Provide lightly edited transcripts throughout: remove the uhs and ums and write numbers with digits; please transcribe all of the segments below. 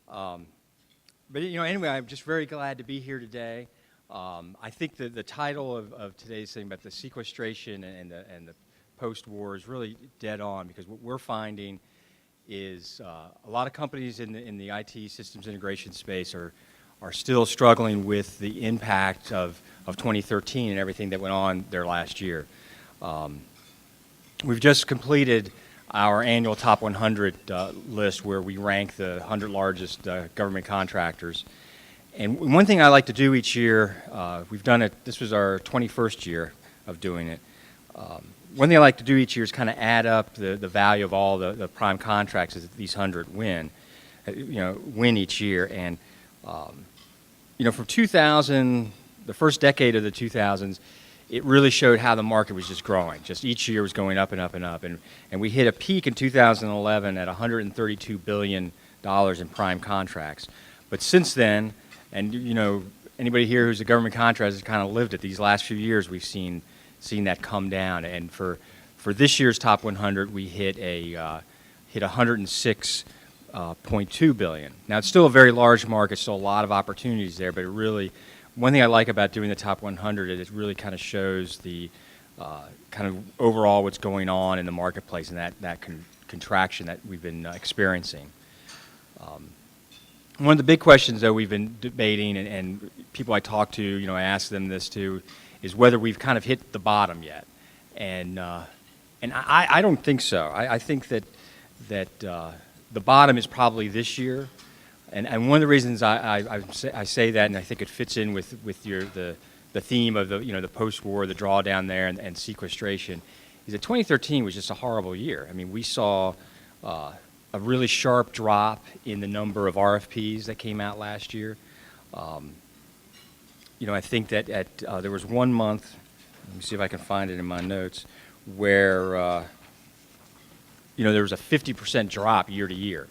Um, but anyway, I'm just very glad to be here today. I think the title of today's thing about the sequestration and the post-war is really dead on, because what we're finding is a lot of companies in the IT systems integration space are still struggling with the impact of 2013 and everything that went on there last year. We've just completed our annual top 100 list, where we rank the 100 largest government contractors. And one thing I like to do each year, we've done it, this was our 21st year of doing it. One thing I like to do each year is kind of add up the value of all the prime contracts that these 100 win each year. And, from 2000, the first decade of the 2000s, it really showed how the market was just growing. Just each year was going up and up and up. And we hit a peak in 2011 at $132 billion in prime contracts. But since then, and anybody here who's a government contractor has kind of lived it, these last few years we've seen that come down. And for this year's top 100, we hit 106.2 billion. Now, it's still a very large market, still a lot of opportunities there, but it really, one thing I like about doing the top 100 is it really kind of shows the kind of overall what's going on in the marketplace and that contraction that we've been experiencing. One of the big questions, though, we've been debating, and people I talk to, I ask them this too, is whether we've kind of hit the bottom yet. And I don't think so. I think that the bottom is probably this year. And one of the reasons I say that, and I think it fits in with the theme of the post-war, the drawdown there, and sequestration, is that 2013 was just a horrible year. I mean, we saw a really sharp drop in the number of RFPs that came out last year. I think that there was 1 month, let me see if I can find it in my notes, where there was a 50% drop year to year.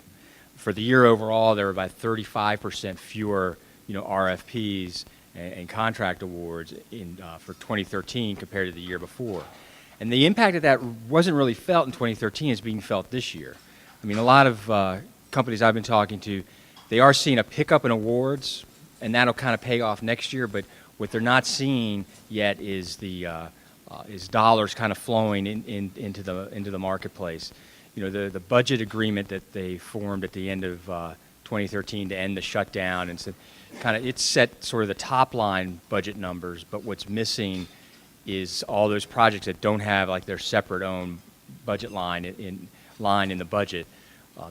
For the year overall, there were about 35% fewer, RFPs and contract awards for 2013 compared to the year before. And the impact of that wasn't really felt in 2013; it's being felt this year. I mean, a lot of companies I've been talking to, they are seeing a pickup in awards, and that'll kind of pay off next year. But what they're not seeing yet is is dollars kind of flowing into the marketplace. The budget agreement that they formed at the end of 2013 to end the shutdown, and so it set sort of the top line budget numbers, but what's missing is all those projects that don't have like their separate own budget line in the budget.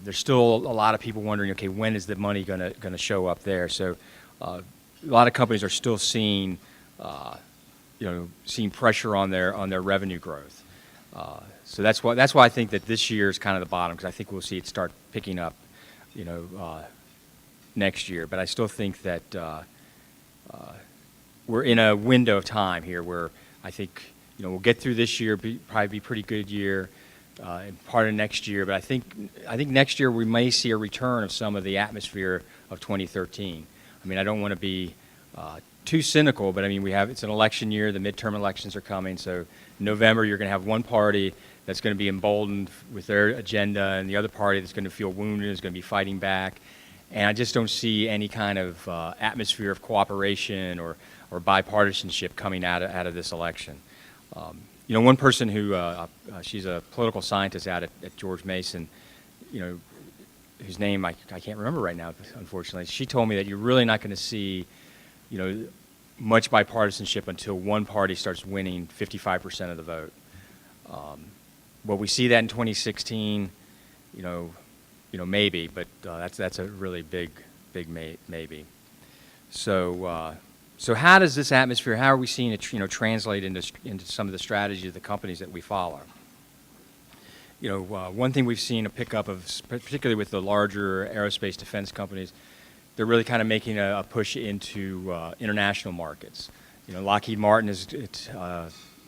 There's still a lot of people wondering, okay, when is the money going to show up there? So a lot of companies are still seeing pressure on their revenue growth. So that's why I think that this year is kind of the bottom, because I think we'll see it start picking up, next year. But I still think that we're in a window of time here where I think we'll get through this year, probably be a pretty good year, and part of next year. But I think next year we may see a return of some of the atmosphere of 2013. I mean, I don't want to be too cynical, but I mean, it's an election year. The midterm elections are coming, so in November you're going to have one party that's going to be emboldened with their agenda, and the other party that's going to feel wounded is going to be fighting back. And I just don't see any kind of atmosphere of cooperation or bipartisanship coming out of this election. One person who she's a political scientist out at George Mason, whose name I can't remember right now, unfortunately. She told me that you're really not going to see much bipartisanship until one party starts winning 55% of the vote. Will we see that in 2016? Maybe, but that's a really big maybe. So how does this atmosphere? How are we seeing it translate into some of the strategies of the companies that we follow? One thing we've seen a pickup of, particularly with the larger aerospace defense companies, they're really kind of making a push into international markets. Lockheed Martin has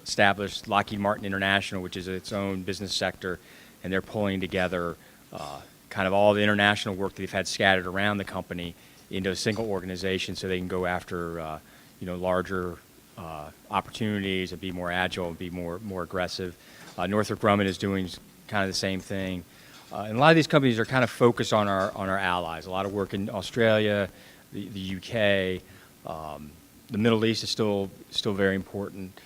established Lockheed Martin International, which is its own business sector, and they're pulling together kind of all the international work that they've had scattered around the company into a single organization, so they can go after larger opportunities and be more agile and be more aggressive. Northrop Grumman is doing kind of the same thing. And a lot of these companies are kind of focused on our allies. A lot of work in Australia, the UK, the Middle East is still very important.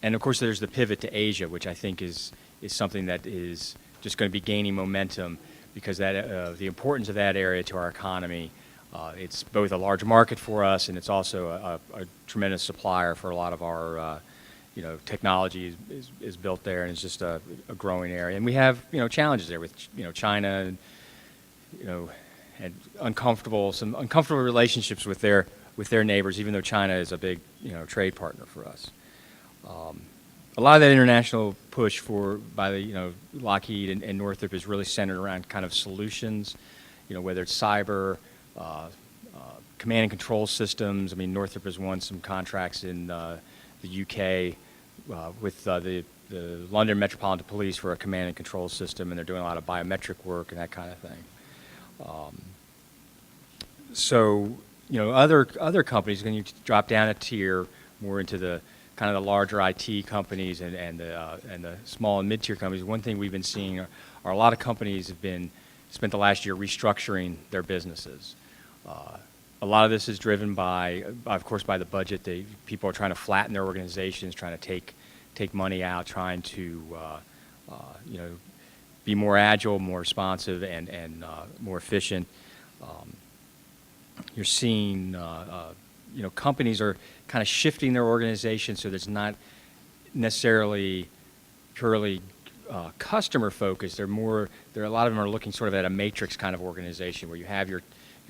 And of course, there's the pivot to Asia, which I think is something that is just going to be gaining momentum because that the importance of that area to our economy. It's both a large market for us, and it's also a tremendous supplier for a lot of our, technology is built there, and it's just a growing area. And we have, challenges there with, China, and, and some uncomfortable relationships with their neighbors, even though China is a big, trade partner for us. A lot of that international push by the, Lockheed and Northrop is really centered around kind of solutions, whether it's cyber, command and control systems. I mean, Northrop has won some contracts in the UK with the London Metropolitan Police for a command and control system, and they're doing a lot of biometric work and that kind of thing. So, other companies, when you drop down a tier more into the kind of the larger IT companies and the small and mid-tier companies, one thing we've been seeing are a lot of companies have spent the last year restructuring their businesses. A lot of this is driven of course, by the budget. People are trying to flatten their organizations, trying to take money out, trying to, be more agile, more responsive, and more efficient. You're seeing, companies are kind of shifting their organization so there's not necessarily purely customer focused. A lot of them are looking sort of at a matrix kind of organization where you have your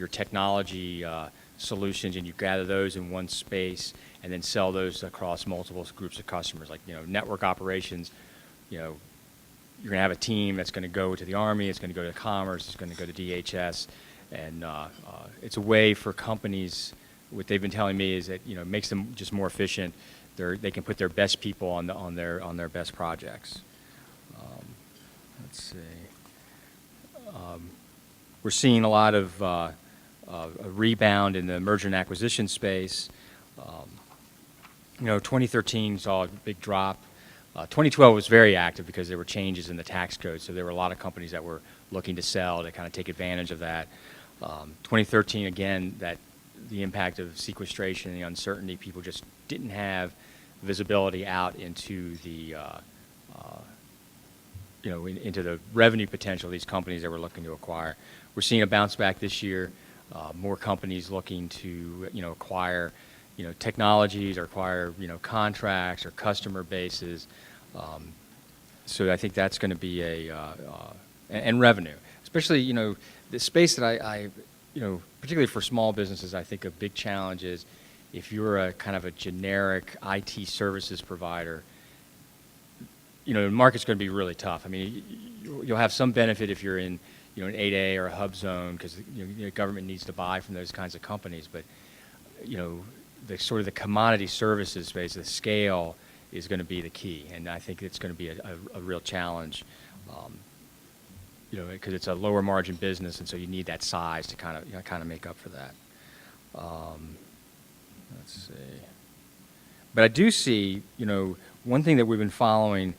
technology solutions and you gather those in one space and then sell those across multiple groups of customers. Like, network operations, you're going to have a team that's going to go to the Army, it's going to go to Commerce, it's going to go to DHS, and it's a way for companies. What they've been telling me is that it makes them just more efficient. They can put their best people on their best projects. Let's see. We're seeing a lot of a rebound in the merger and acquisition space. 2013 saw a big drop. 2012 was very active because there were changes in the tax code, so there were a lot of companies that were looking to sell to kind of take advantage of that. 2013, again, the impact of sequestration and the uncertainty, people just didn't have visibility out into the into the revenue potential of these companies that we're looking to acquire. We're seeing a bounce back this year. More companies looking to acquire technologies or acquire contracts or customer bases. So I think that's going to be and revenue, especially the space that I particularly for small businesses. I think a big challenge is if you're a kind of a generic IT services provider. The market's going to be really tough. I mean, you'll have some benefit if you're in, an 8A or a hub zone because the government needs to buy from those kinds of companies. But, the sort of the commodity services space, the scale is going to be the key, and I think it's going to be a real challenge. Because it's a lower margin business, and so you need that size to kind of make up for that. Let's see. But I do see, one thing that we've been following.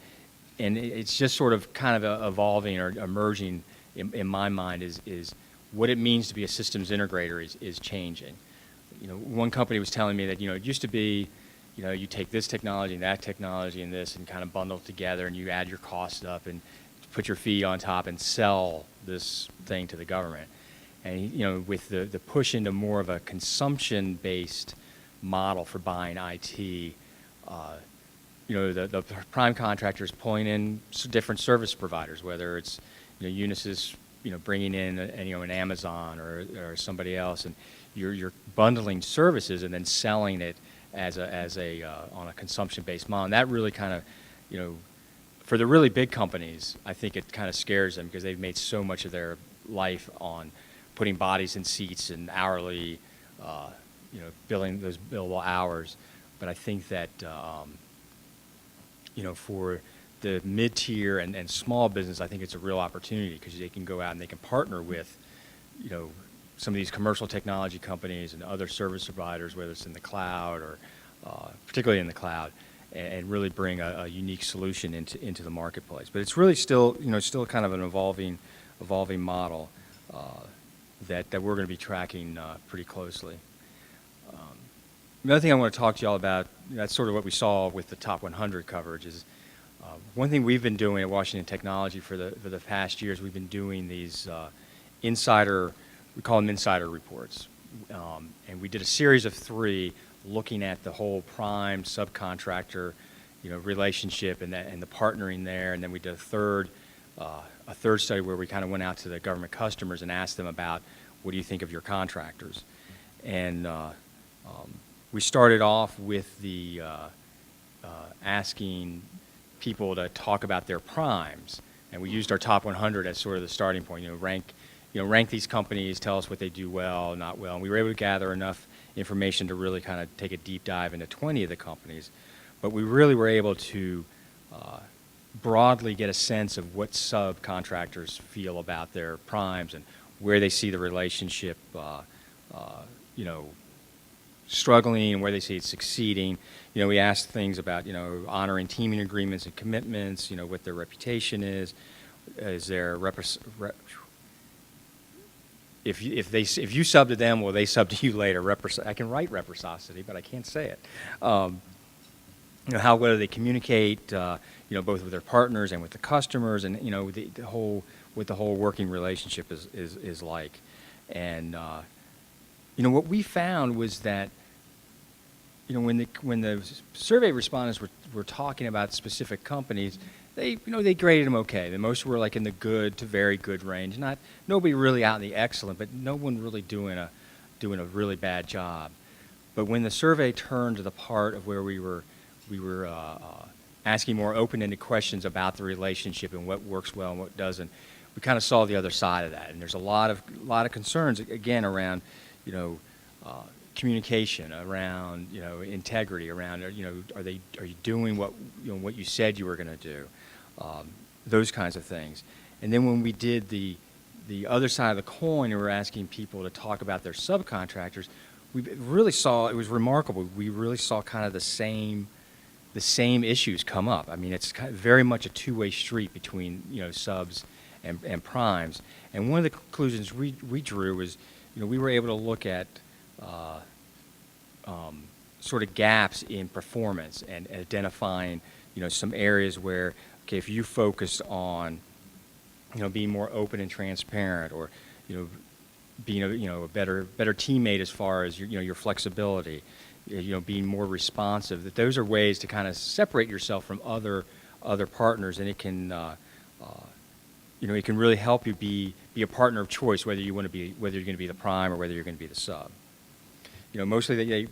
And it's just sort of kind of evolving or emerging in my mind is what it means to be a systems integrator is changing. One company was telling me that, it used to be, you take this technology and that technology and this and kind of bundle it together and you add your costs up and put your fee on top and sell this thing to the government. And, with the push into more of a consumption-based model for buying IT, the prime contractors pulling in different service providers, whether it's Unisys, bringing in an Amazon or somebody else, and you're bundling services and then selling it as a on a consumption-based model. And that really kind of, for the really big companies, I think it kind of scares them because they've made so much of their life on putting bodies in seats and hourly, billing those billable hours. But I think that for the mid-tier and small business, I think it's a real opportunity because they can go out and they can partner with, some of these commercial technology companies and other service providers, whether it's in the cloud or particularly in the cloud, and really bring a unique solution into the marketplace. But it's really still, still kind of an evolving model that we're going to be tracking pretty closely. Another thing I want to talk to you all about, that's sort of what we saw with the top 100 coverage, is one thing we've been doing at Washington Technology for the past years. We've been doing these insider, we call them insider reports, and we did a series of 3 looking at the whole prime subcontractor, relationship and the partnering there, and then we did a third study where we kind of went out to the government customers and asked them about, what do you think of your contractors? And we started off with the asking people to talk about their primes, and we used our top 100 as sort of the starting point. Rank these companies, tell us what they do well, not well, and we were able to gather enough information to really kind of take a deep dive into 20 of the companies. But we really were able to broadly get a sense of what subcontractors feel about their primes and where they see the relationship, struggling and where they see it succeeding. We asked things about, honoring teaming agreements and commitments, what their reputation is there if you sub to them, will they sub to you later? I can write reciprocity, but I can't say it. How well do they communicate, both with their partners and with the customers, and what the whole working relationship is like. And what we found was that when the survey respondents were talking about specific companies, they graded them okay. The most were like in the good to very good range. Nobody really out in the excellent, but no one really doing a really bad job. But when the survey turned to the part of where we were asking more open-ended questions about the relationship and what works well and what doesn't, we kind of saw the other side of that. And there's a lot of concerns again around communication, around integrity, around are you doing what you said you were going to do, those kinds of things. And then when we did the other side of the coin, and we were asking people to talk about their subcontractors, we really saw, it was remarkable. We really saw kind of the same issues come up. I mean, it's kind of very much a two-way street between subs and primes. And one of the conclusions we drew was, we were able to look at sort of gaps in performance and identifying, some areas where, okay, if you focused on, being more open and transparent, or, being a better teammate as far as your flexibility, being more responsive, that those are ways to kind of separate yourself from other partners, and it can it can really help you be a partner of choice, whether you're going to be the prime or whether you're going to be the sub. Mostly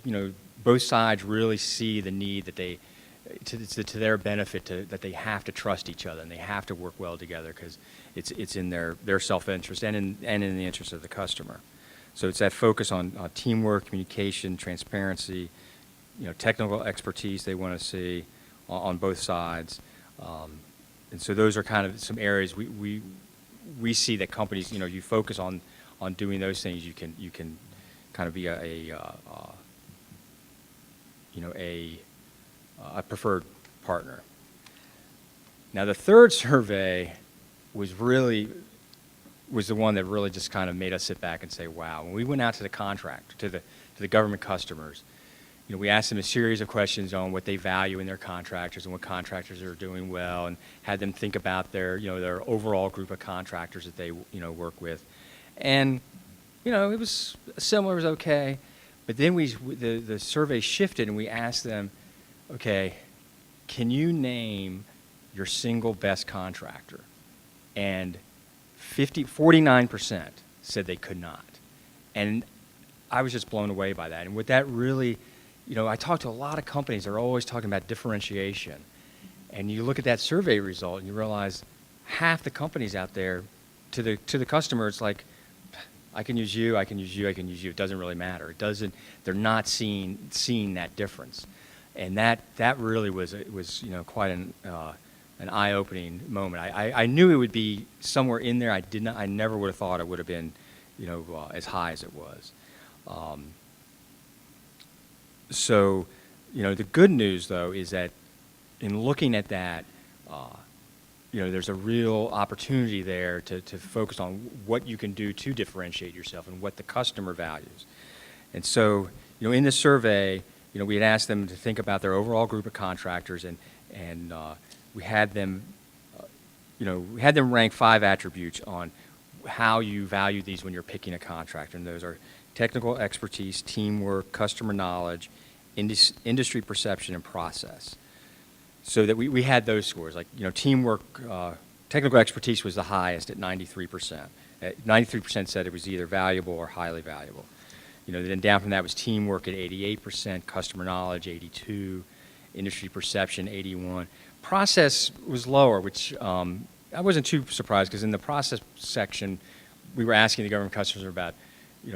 both sides really see the need that to their benefit, that they have to trust each other and they have to work well together, because it's in their self-interest and in the interest of the customer. So it's that focus on teamwork, communication, transparency, technical expertise they want to see on both sides. And so those are kind of some areas we see that companies, you focus on doing those things, you can kind of be a preferred partner. Now the third survey was the one that really just kind of made us sit back and say, wow. When we went out to the government customers, we asked them a series of questions on what they value in their contractors and what contractors are doing well, and had them think about their overall group of contractors that they work with. And it was similar, it was okay. But then the survey shifted, and we asked them, okay, can you name your single best contractor? And 49% said they could not. And I was just blown away by that. And what that really, I talked to a lot of companies, they're always talking about differentiation. And you look at that survey result and you realize half the companies out there, to the customer, it's like, I can use you, I can use you, I can use you. It doesn't really matter. They're not seeing that difference. And that really was quite an eye-opening moment. I knew it would be somewhere in there. I never would have thought it would have been, as high as it was. So, the good news though is that in looking at that, there's a real opportunity there to focus on what you can do to differentiate yourself and what the customer values. And so, in this survey, we had asked them to think about their overall group of contractors, and we had them, rank 5 attributes on how you value these when you're picking a contractor, and those are technical expertise, teamwork, customer knowledge, industry perception, and process. So that we had those scores, like, teamwork, technical expertise was the highest at 93%. 93% said it was either valuable or highly valuable. Then down from that was teamwork at 88%, customer knowledge 82%, industry perception 81%. Process was lower, which I wasn't too surprised, because in the process section, we were asking the government customers about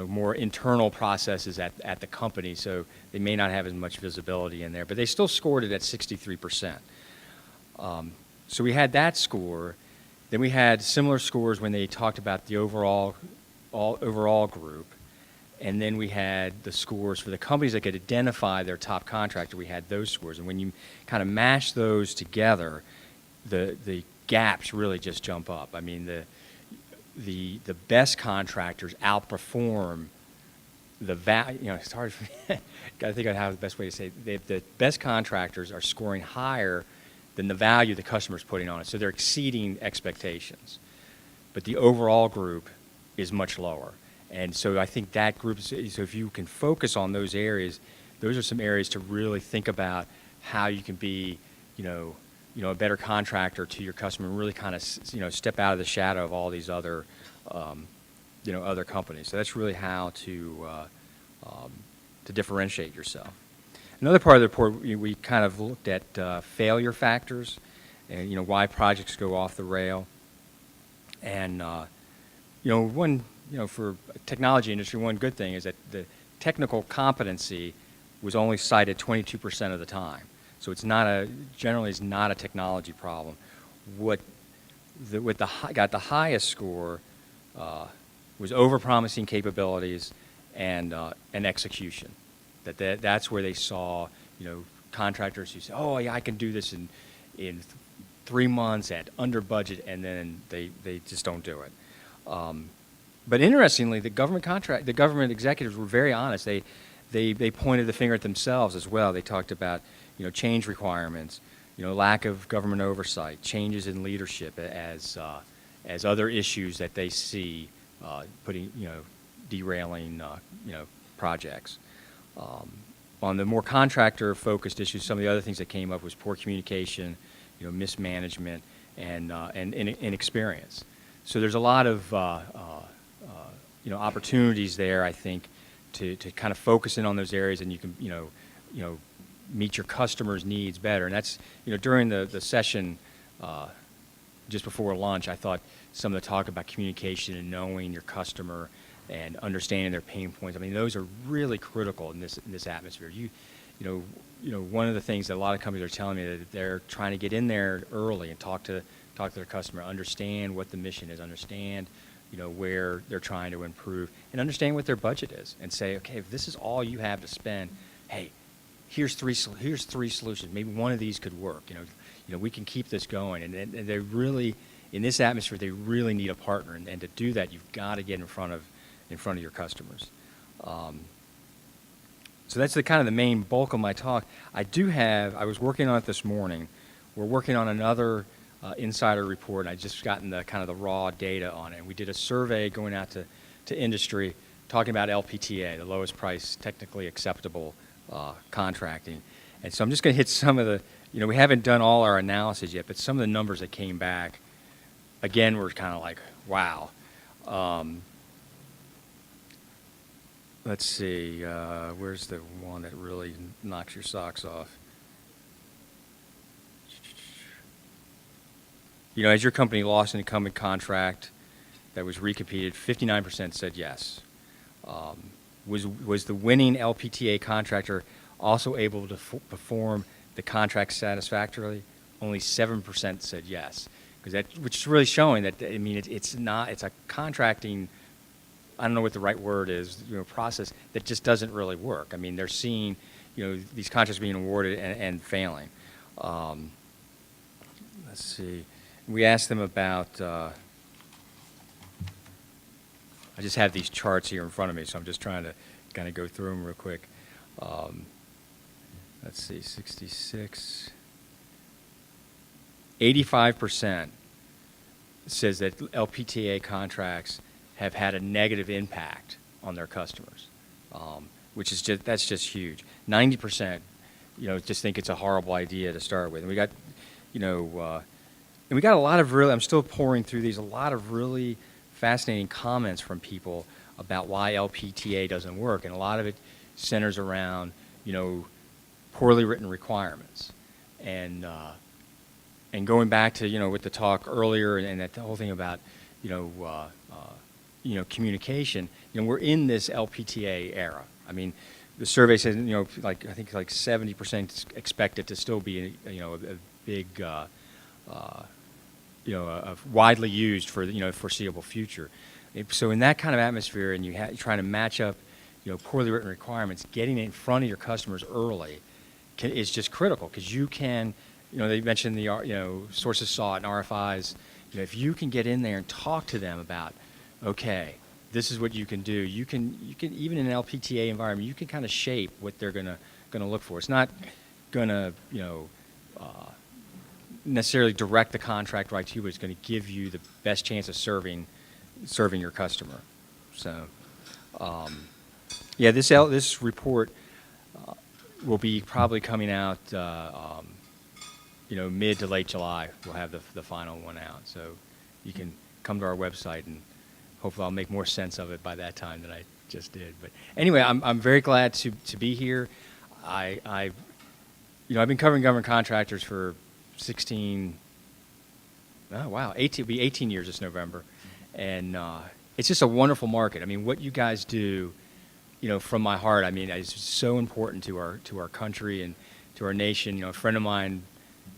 more internal processes at the company, so they may not have as much visibility in there, but they still scored it at 63%. So we had that score. Then we had similar scores when they talked about the overall group, and then we had the scores for the companies that could identify their top contractor. We had those scores, and when you kind of mash those together, the gaps really just jump up. I mean, the best contractors outperform the value. It's hard for me. Got to think of how the best way to say it. The best contractors are scoring higher than the value the customer's putting on it, so they're exceeding expectations. But the overall group is much lower, and so I think that group. So if you can focus on those areas, those are some areas to really think about how you can be, a better contractor to your customer, and really kind of, step out of the shadow of all these other, other companies. So that's really how to differentiate yourself. Another part of the report, we kind of looked at failure factors, and why projects go off the rail. And for technology industry, one good thing is that the technical competency was only cited 22% of the time. So it's generally is not a technology problem. What got the highest score was overpromising capabilities and execution. That's where they saw, contractors who say, oh yeah, I can do this in 3 months at under budget, and then they just don't do it. But interestingly, the government executives were very honest. They pointed the finger at themselves as well. They talked about change requirements, lack of government oversight, changes in leadership as other issues that they see derailing projects. On the more contractor-focused issues, some of the other things that came up was poor communication, mismanagement, and inexperience. So there's a lot of opportunities there, I think, to kind of focus in on those areas, and you can meet your customers' needs better. And that's, during the session just before lunch, I thought some of the talk about communication and knowing your customer and understanding their pain points, I mean, those are really critical in this atmosphere. One of the things that a lot of companies are telling me, that they're trying to get in there early and talk to their customer, understand what the mission is, understand where they're trying to improve, and understand what their budget is, and say, okay, if this is all you have to spend, hey, here's three solutions. Maybe one of these could work. We can keep this going. And they really, in this atmosphere, they really need a partner. And to do that, you've got to get in front of your customers. So that's the kind of the main bulk of my talk. I was working on it this morning. We're working on another insider report, and I just gotten the kind of the raw data on it. We did a survey going out to industry, talking about LPTA, the lowest price technically acceptable contracting. And so I'm just going to hit some of the, we haven't done all our analysis yet, but some of the numbers that came back, again, were kind of like, wow. Let's see, where's the one that really knocks your socks off? As your company lost an incumbent contract that was recompeted, 59% said yes. Was the winning LPTA contractor also able to perform the contract satisfactorily? Only 7% said yes, which is really showing that, I mean, it's a contracting, I don't know what the right word is, process that just doesn't really work. I mean, they're seeing, these contracts being awarded and failing. let's see. We asked them about, I just have these charts here in front of me, so I'm just trying to kind of go through them real quick. Let's see, 66. 85% says that LPTA contracts have had a negative impact on their customers, which is that's just huge. 90%, just think it's a horrible idea to start with. And we got, and we got a lot of really, I'm still pouring through these, a lot of really fascinating comments from people about why LPTA doesn't work. And a lot of it centers around, poorly written requirements. And going back to, with the talk earlier and that the whole thing about, communication, we're in this LPTA era. I mean, the survey says, I think 70% expect it to still be, a big, widely used for the foreseeable future. So in that kind of atmosphere, and you're trying to match up, poorly written requirements, getting in front of your customers early is just critical, because you can, they mentioned the sources sought and RFIs. If you can get in there and talk to them about, okay, this is what you can do. You can even in an LPTA environment, you can kind of shape what they're gonna look for. It's not gonna necessarily direct the contract right to you, but it's going to give you the best chance of serving your customer. So, yeah, this report will be probably coming out, mid to late July. We'll have the final one out. So you can come to our website, and hopefully I'll make more sense of it by that time than I just did. But anyway, I'm very glad to be here. I've been covering government contractors for 18, it'll be 18 years this November. And it's just a wonderful market. I mean, what you guys do, from my heart, I mean, it's so important to our country and to our nation. A friend of mine,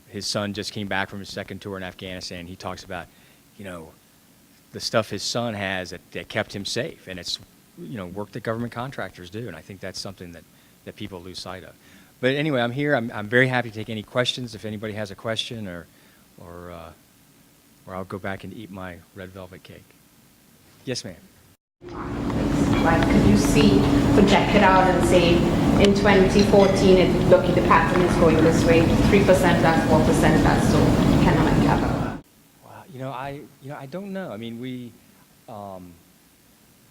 his son just came back from his second tour in Afghanistan. He talks about, the stuff his son has that kept him safe. And it's, work that government contractors do. And I think that's something that people lose sight of. But anyway, I'm here. I'm very happy to take any questions if anybody has a question, or I'll go back and eat my red velvet cake. Yes, ma'am. Like, could you project it out and say, in 2014, look, the pattern is going this way, 3% that's 4% that's, so kind of like that. Well, I don't know. I mean,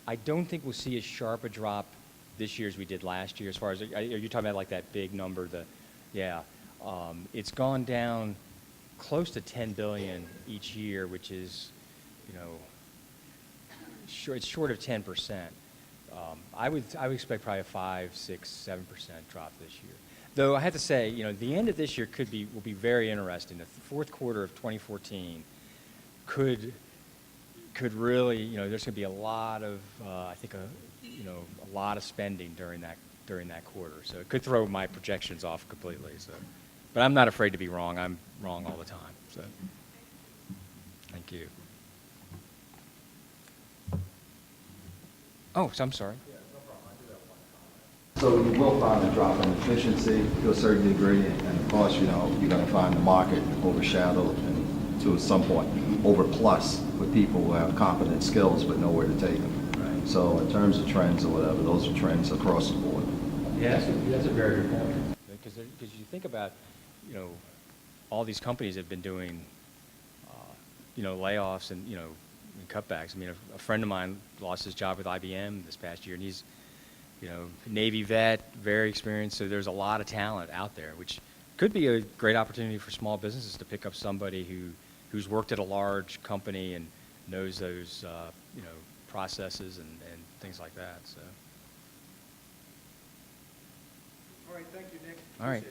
I don't think we'll see as sharp a drop this year as we did last year. As far as, are you talking about like that big number? It's gone down close to 10 billion each year, which is, it's short of 10%. I would expect probably a 5, 6, 7% drop this year. Though I have to say, the end of this year will be very interesting. The fourth quarter of 2014 could really, there's going to be a lot of, I think, a lot of spending during that quarter. So it could throw my projections off completely. So, but I'm not afraid to be wrong. I'm wrong all the time. So, thank you. Oh, so I'm sorry. Yeah, no problem. I do have one comment. So you will find a drop in efficiency to a certain degree, and of course, you're going to find the market overshadowed and to some point overplus with people who have competent skills but nowhere to take them. Right. So in terms of trends or whatever, those are trends across the board. Yeah, that's a very good point. Because you think about, all these companies have been doing, layoffs and, and cutbacks. I mean, a friend of mine lost his job with IBM this past year, and he's, Navy vet, very experienced. So there's a lot of talent out there, which could be a great opportunity for small businesses to pick up somebody who's worked at a large company and knows those, processes and things like that. So. All right, thank you, Nick. All right.